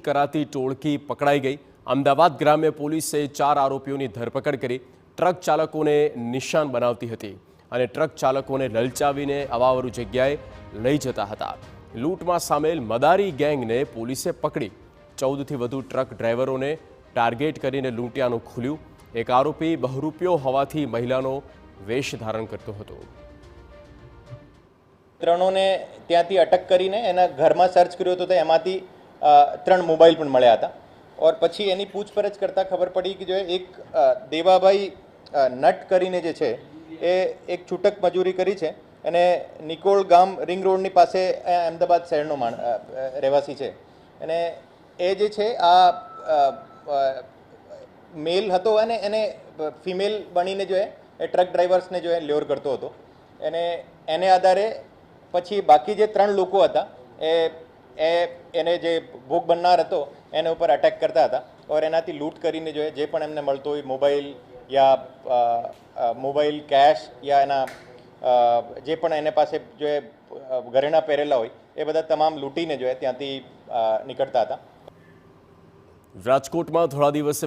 લૂંટ કરાતી ટોળકી પકડાઈ ગઈ। અમદાવાદ ગ્રામ્ય પોલીસે 4 આરોપીઓની ધરપકડ કરી। ટ્રક ચાલકોને નિશાન બનાવતી હતી અને ટ્રક ચાલકોને લલચાવીને અવાવરું જગ્યાએ લઈ જતા હતા। લૂંટમાં સામેલ મદારી ગેંગને પોલીસે પકડી 14થી વધુ ટ્રક ડ્રાઈવરોને ટાર્ગેટ કરીને લૂંટિયાનું ખુલ્યું। એક આરોપી બહરૂપિયો હોવાથી મહિલાનો વેશ ધારણ કરતો હતો। ત્રણોને ત્યાંથી અટક કરીને એના ઘરમાં સર્ચ કર્યો હતો તો એમાંથી 3 મોબાઈલ પણ મળ્યા હતા। और પછી એની પૂછપરછ કરતાં ખબર પડી કે જો એક દેવાભાઈ નટ કરીને જે છે એ એક છૂટક મજૂરી કરી છે અને નિકોલ ગામ રિંગ રોડની પાસે અમદાવાદ શહેરનો રહેવાસી છે અને એ જે છે આ મેલ હતો અને એને ફિમેલ બનીને જો એ ટ્રક ડ્રાઈવર્સને જો લ્યોર કરતો હતો અને એને આધારે પછી બાકી જે 3 લોકો હતા એને જે ભોગ બનનાર હતો એને ઉપર અટેક કરતા હતા और એનાથી લૂંટ કરીને જો જે પણ એમને મળતો હોય મોબાઈલ યા મોબાઈલ કેશ યા એના જે પણ એને પાસે જો ઘરેણા પહેરેલા હોય એ બધા તમામ લૂંટીને જો ત્યાંથી નીકળતા હતા। રાજકોટમાં થોડા દિવસે